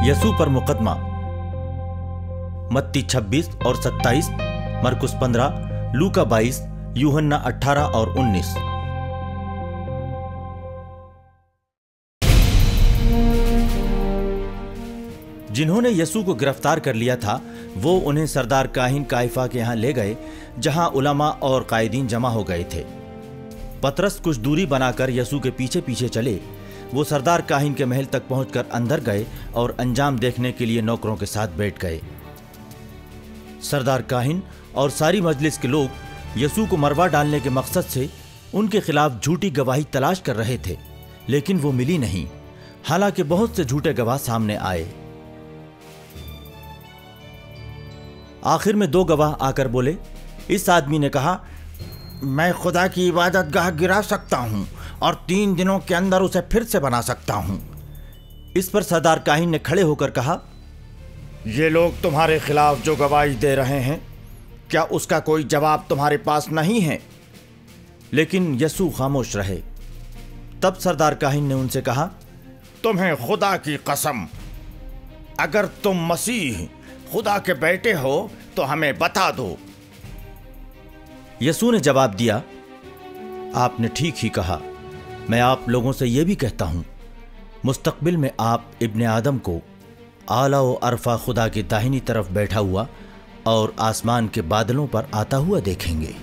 यसू पर मुकदमा। मत्ती 26 और 27, मरकुस 15, लूका 22, यूहन्ना 18 और 19। जिन्होंने यसू को गिरफ्तार कर लिया था वो उन्हें सरदार काहिन काइफा के यहां ले गए, जहां उलमा और कायदीन जमा हो गए थे। पतरस कुछ दूरी बनाकर यसू के पीछे पीछे चले। वो सरदार काहिन के महल तक पहुंचकर अंदर गए और अंजाम देखने के लिए नौकरों के साथ बैठ गए। सरदार काहिन और सारी मजलिस के लोग यसू को मरवा डालने के मकसद से उनके खिलाफ झूठी गवाही तलाश कर रहे थे, लेकिन वो मिली नहीं। हालांकि बहुत से झूठे गवाह सामने आए। आखिर में 2 गवाह आकर बोले। इस आदमी ने कहा, मैं खुदा की इबादत गाह गिरा सकता हूं और 3 दिनों के अंदर उसे फिर से बना सकता हूं। इस पर सरदार काहिन ने खड़े होकर कहा, ये लोग तुम्हारे खिलाफ जो गवाही दे रहे हैं, क्या उसका कोई जवाब तुम्हारे पास नहीं है? लेकिन यसू खामोश रहे। तब सरदार काहिन ने उनसे कहा, तुम्हें खुदा की कसम, अगर तुम मसीह खुदा के बेटे हो तो हमें बता दो। यसू ने जवाब दिया, आपने ठीक ही कहा। मैं आप लोगों से यह भी कहता हूं, मुस्तकबिल में आप इब्ने आदम को आला व अरफा खुदा की दाहिनी तरफ बैठा हुआ और आसमान के बादलों पर आता हुआ देखेंगे।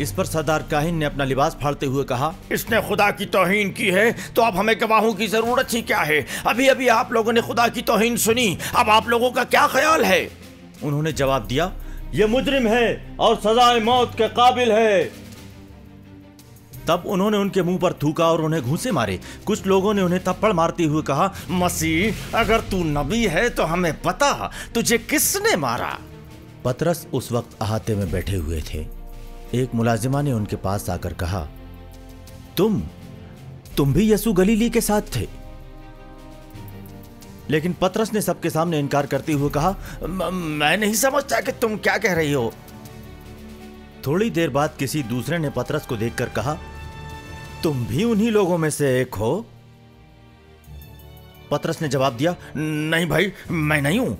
इस पर सरदार काहिन ने अपना लिबास फाड़ते हुए कहा, इसने खुदा की तौहीन की है तो अब हमें गवाहों की जरूरत ही क्या है? अभी अभी आप लोगों ने खुदा की तौहीन सुनी, अब आप लोगों का क्या ख्याल है? उन्होंने जवाब दिया, ये मुजरिम है और सजाए मौत के काबिल है। तब उन्होंने उनके मुंह पर थूका और उन्हें घूंसे मारे। कुछ लोगों ने उन्हें थप्पड़ मारते हुए कहा, मसीह अगर तू नबी है तो हमें बता, तुझे किसने मारा? पतरस उस वक्त अहाते में बैठे हुए थे। एक मुलाजिमा ने उनके पास आकर कहा, तुम भी यसू गलीली के साथ थे? लेकिन पतरस ने सबके सामने इनकार करते हुए कहा, मैं नहीं समझता कि तुम क्या कह रही हो। थोड़ी देर बाद किसी दूसरे ने पतरस को देखकर कहा, तुम भी उन्हीं लोगों में से एक हो? पतरस ने जवाब दिया, नहीं भाई, मैं नहीं हूं।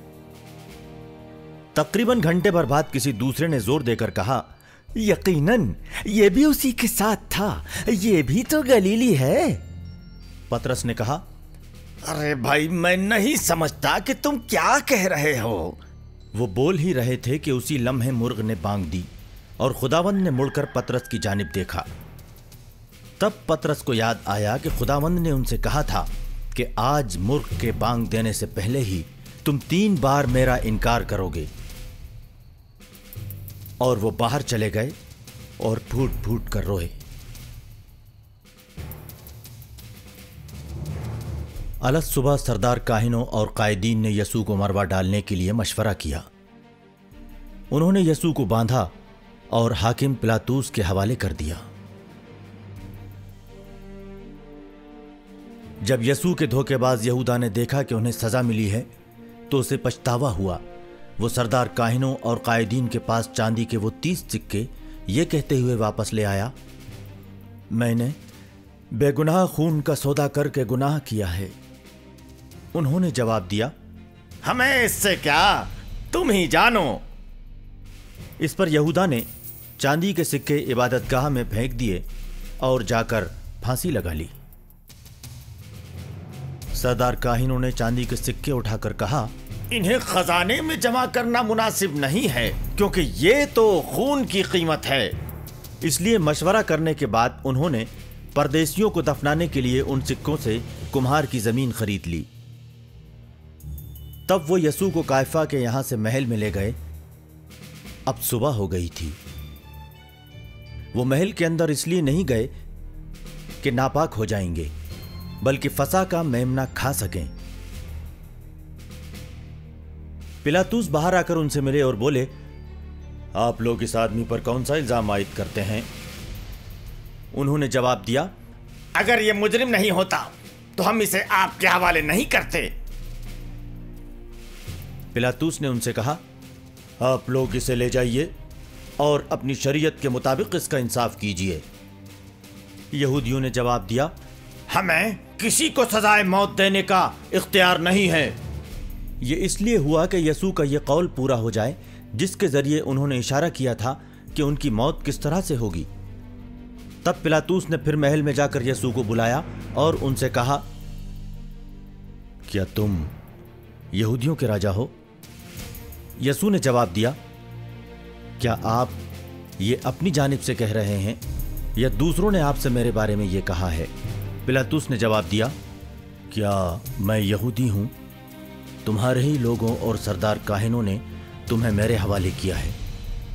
तकरीबन घंटे भर बाद किसी दूसरे ने जोर देकर कहा, यकीनन ये भी उसी के साथ था, ये भी तो गलीली है। पतरस ने कहा, अरे भाई, मैं नहीं समझता कि तुम क्या कह रहे हो। वो बोल ही रहे थे कि उसी लम्हे मुर्ग ने बांग दी और खुदावंद ने मुड़कर पतरस की जानिब देखा। तब पतरस को याद आया कि खुदावंद ने उनसे कहा था कि आज मुर्ग के बांग देने से पहले ही तुम 3 बार मेरा इनकार करोगे। और वो बाहर चले गए और फूट फूट कर रोए। अलग सुबह सरदार काहिनों और कायदीन ने यसू को मरवा डालने के लिए मशवरा किया। उन्होंने यसू को बांधा और हाकिम पिलातूस के हवाले कर दिया। जब यसू के धोखेबाज यहूदा ने देखा कि उन्हें सजा मिली है तो उसे पछतावा हुआ। वो सरदार काहिनों और कायदीन के पास चांदी के वो 30 सिक्के ये कहते हुए वापस ले आया, मैंने बेगुनाह खून का सौदा करके गुनाह किया है। उन्होंने जवाब दिया, हमें इससे क्या, तुम ही जानो। इस पर यहूदा ने चांदी के सिक्के इबादतगाह में फेंक दिए और जाकर फांसी लगा ली। सरदार काहिनों ने चांदी के सिक्के उठाकर कहा, इन्हें खजाने में जमा करना मुनासिब नहीं है, क्योंकि ये तो खून की कीमत है। इसलिए मशवरा करने के बाद उन्होंने परदेशियों को दफनाने के लिए उन सिक्कों से कुम्हार की जमीन खरीद ली। तब वो यसू को काइफा के यहां से महल में ले गए। अब सुबह हो गई थी। वो महल के अंदर इसलिए नहीं गए कि नापाक हो जाएंगे, बल्कि फसा का मेमना खा सकें। पिलातूस बाहर आकर उनसे मिले और बोले, आप लोग इस आदमी पर कौन सा इल्जाम आयद करते हैं? उन्होंने जवाब दिया, अगर ये मुजरिम नहीं होता तो हम इसे आपके हवाले नहीं करते। पिलातूस ने उनसे कहा, आप लोग इसे ले जाइए और अपनी शरीयत के मुताबिक इसका इंसाफ कीजिए। यहूदियों ने जवाब दिया, हमें किसी को सजाए मौत देने का इख्तियार नहीं है। یہ اس لیے ہوا کہ یسوع کا یہ قول پورا ہو جائے جس کے ذریعے انہوں نے اشارہ کیا تھا کہ ان کی موت کس طرح سے ہوگی۔ تب پلاطوس نے پھر محل میں جا کر یسوع کو بلایا اور ان سے کہا، کیا تم یہودیوں کے راجا ہو؟ یسوع نے جواب دیا، کیا آپ یہ اپنی جانب سے کہہ رہے ہیں یا دوسروں نے آپ سے میرے بارے میں یہ کہا ہے؟ پلاطوس نے جواب دیا، کیا میں یہودی ہوں؟ تمہارے ہی لوگوں اور سردار کاہنوں نے تمہیں میرے حوالے کیا ہے،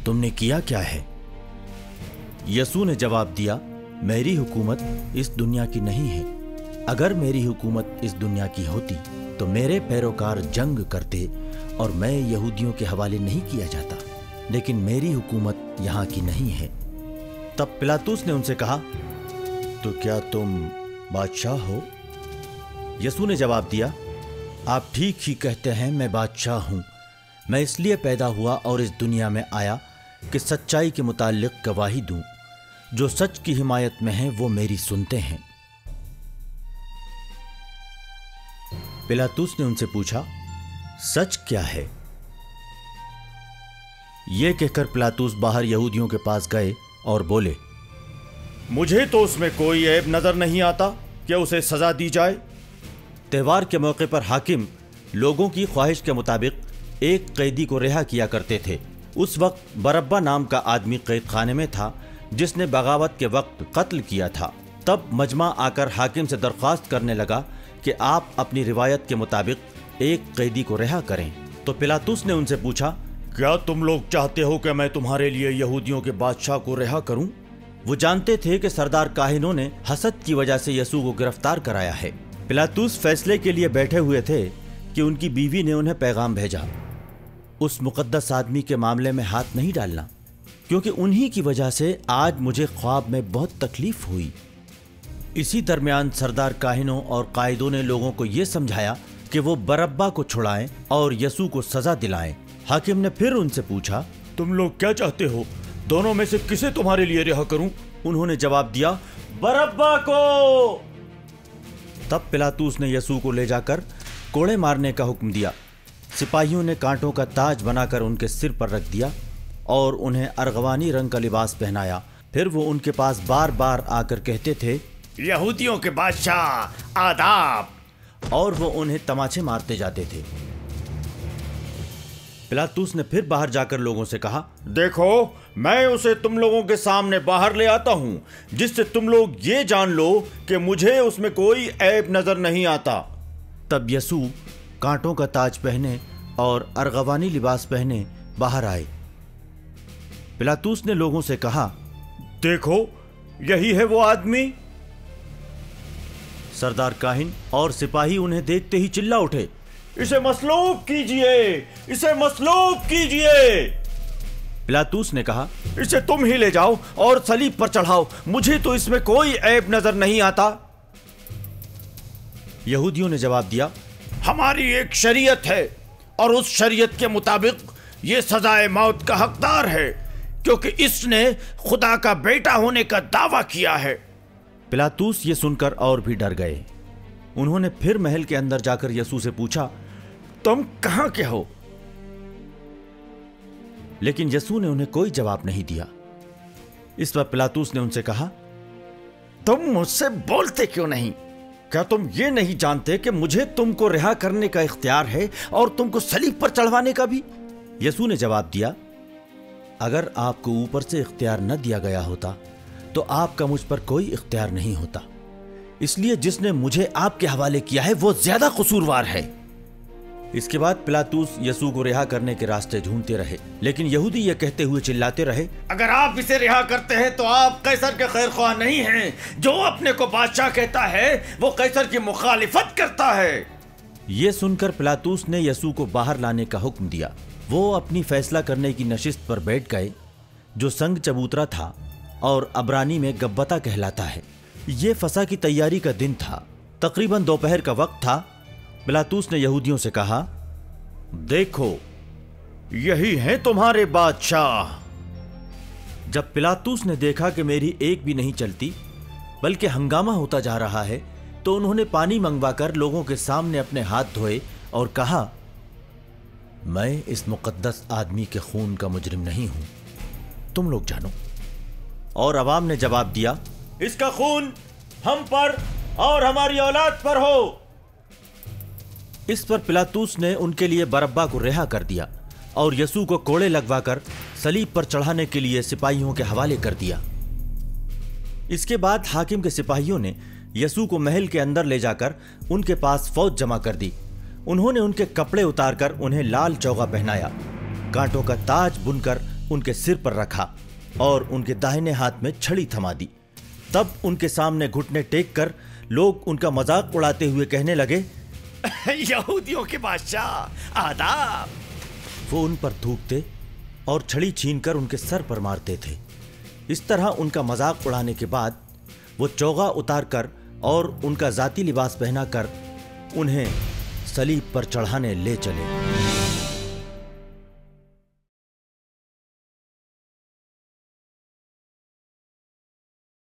تم نے کیا کیا ہے؟ یسوع نے جواب دیا، میری حکومت اس دنیا کی نہیں ہے۔ اگر میری حکومت اس دنیا کی ہوتی تو میرے پیروکار جنگ کرتے اور میں یہودیوں کے حوالے نہیں کیا جاتا، لیکن میری حکومت یہاں کی نہیں ہے۔ تب پلاطوس نے ان سے کہا، تو کیا تم بادشاہ ہو؟ یسوع نے جواب دیا، آپ ٹھیک ہی کہتے ہیں، میں بادشاہ ہوں۔ میں اس لیے پیدا ہوا اور اس دنیا میں آیا کہ سچائی کے متعلق گواہی دوں۔ جو سچ کی حمایت میں ہیں وہ میری سنتے ہیں۔ پلاطوس نے ان سے پوچھا، سچ کیا ہے؟ یہ کہہ کر پلاطوس باہر یہودیوں کے پاس گئے اور بولے، مجھے تو اس میں کوئی عیب نظر نہیں آتا کہ اسے سزا دی جائے۔ تہوار کے موقع پر حاکم لوگوں کی خواہش کے مطابق ایک قیدی کو رہا کیا کرتے تھے۔ اس وقت بربا نام کا آدمی قید خانے میں تھا جس نے بغاوت کے وقت قتل کیا تھا۔ تب مجمع آ کر حاکم سے درخواست کرنے لگا کہ آپ اپنی روایت کے مطابق ایک قیدی کو رہا کریں۔ تو پلاطوس نے ان سے پوچھا، کیا تم لوگ چاہتے ہو کہ میں تمہارے لیے یہودیوں کے بادشاہ کو رہا کروں؟ وہ جانتے تھے کہ سردار کاہنوں نے حسد کی وجہ سے یسوع کو گرفتار کرایا ہے۔ پلاطوس فیصلے کے لیے بیٹھے ہوئے تھے کہ ان کی بیوی نے انہیں پیغام بھیجا، اس مقدس آدمی کے معاملے میں ہاتھ نہیں ڈالنا، کیونکہ انہی کی وجہ سے آج مجھے خواب میں بہت تکلیف ہوئی۔ اسی درمیان سردار کاہنوں اور قائدوں نے لوگوں کو یہ سمجھایا کہ وہ بربا کو چھڑائیں اور یسوع کو سزا دلائیں۔ حاکم نے پھر ان سے پوچھا، تم لوگ کیا چاہتے ہو؟ دونوں میں سے کسے تمہارے لیے رہا کروں؟ انہوں نے جواب دیا، بربا کو۔ تب پلاطوس نے یسوع کو لے جا کر کوڑے مارنے کا حکم دیا۔ سپاہیوں نے کانٹوں کا تاج بنا کر ان کے سر پر رکھ دیا اور انہیں ارغوانی رنگ کا لباس پہنایا۔ پھر وہ ان کے پاس بار بار آ کر کہتے تھے، یہودیوں کے بادشاہ آداب، اور وہ انہیں تماچے مارتے جاتے تھے۔ پلاطوس نے پھر باہر جا کر لوگوں سے کہا، دیکھو میں اسے تم لوگوں کے سامنے باہر لے آتا ہوں، جس سے تم لوگ یہ جان لو کہ مجھے اس میں کوئی عیب نظر نہیں آتا۔ تب یسوع کانٹوں کا تاج پہنے اور ارغوانی لباس پہنے باہر آئے۔ پلاطوس نے لوگوں سے کہا، دیکھو یہی ہے وہ آدمی۔ سردار کاہن اور سپاہی انہیں دیکھتے ہی چلا اٹھے، اسے مصلوب کیجئے، اسے مصلوب کیجئے۔ پلاطوس نے کہا، اسے تم ہی لے جاؤ اور صلیب پر چڑھاؤ، مجھے تو اس میں کوئی عیب نظر نہیں آتا۔ یہودیوں نے جواب دیا، ہماری ایک شریعت ہے اور اس شریعت کے مطابق یہ سزائے موت کا حقدار ہے، کیونکہ اس نے خدا کا بیٹا ہونے کا دعویٰ کیا ہے۔ پلاطوس یہ سن کر اور بھی ڈر گئے۔ انہوں نے پھر محل کے اندر جا کر یسوع سے پوچھا، تم کہاں کے ہو؟ لیکن یسوع نے انہیں کوئی جواب نہیں دیا۔ اس پر پلاطوس نے ان سے کہا، تم مجھ سے بولتے کیوں نہیں؟ کیا تم یہ نہیں جانتے کہ مجھے تم کو رہا کرنے کا اختیار ہے اور تم کو صلیب پر چڑھوانے کا بھی؟ یسوع نے جواب دیا، اگر آپ کو اوپر سے اختیار نہ دیا گیا ہوتا تو آپ کا مجھ پر کوئی اختیار نہیں ہوتا۔ اس لیے جس نے مجھے آپ کے حوالے کیا ہے وہ زیادہ قصوروار ہے۔ اس کے بعد پلاطوس یسوع کو رہا کرنے کے راستے ڈھونڈتے رہے، لیکن یہودی یہ کہتے ہوئے چلاتے رہے، اگر آپ اسے رہا کرتے ہیں تو آپ قیصر کے خیر خواہ نہیں ہیں۔ جو اپنے کو بادشاہ کہتا ہے وہ قیصر کی مخالفت کرتا ہے۔ یہ سن کر پلاطوس نے یسوع کو باہر لانے کا حکم دیا۔ وہ اپنی فیصلہ کرنے کی نشست پر بیٹھ گئے جو سنگ چبوترا تھا اور عبرانی میں گبتا کہلاتا ہے۔ یہ فسح کی تیاری کا دن تھا، تقریباً دوپہر کا وقت تھا۔ پلاطوس نے یہودیوں سے کہا، دیکھو یہی ہیں تمہارے بادشاہ۔ جب پلاطوس نے دیکھا کہ میری ایک بھی نہیں چلتی بلکہ ہنگامہ ہوتا جا رہا ہے تو انہوں نے پانی منگوا کر لوگوں کے سامنے اپنے ہاتھ دھوئے اور کہا، मैं इस मुकद्दस आदमी के खून का मुजरिम नहीं हूं, तुम लोग जानो। और अवाम ने जवाब दिया, इसका खून हम पर और हमारी औलाद पर हो। इस पर पिलातूस ने उनके लिए बरअब्बा को रिहा कर दिया और यसू को कोड़े लगवाकर सलीब पर चढ़ाने के लिए सिपाहियों के हवाले कर दिया। इसके बाद हाकिम के सिपाहियों ने यसू को महल के अंदर ले जाकर उनके पास फौज जमा कर दी। उन्होंने उनके कपड़े उतारकर उन्हें लाल चौगा पहनाया, कांटों का ताज बुनकर उनके सिर पर रखा और उनके दाहिने हाथ में छड़ी थमा दी। तब उनके सामने घुटने टेक कर लोग उनका मजाक उड़ाते हुए कहने लगे, यहूदियों के बादशाह आदाब। वो उन पर थूकते और छड़ी छीनकर उनके सर पर मारते थे। इस तरह उनका मजाक उड़ाने के बाद वो चौगा उतारकर और उनका जाती लिबास पहनाकर उन्हें सलीब पर चढ़ाने ले चले।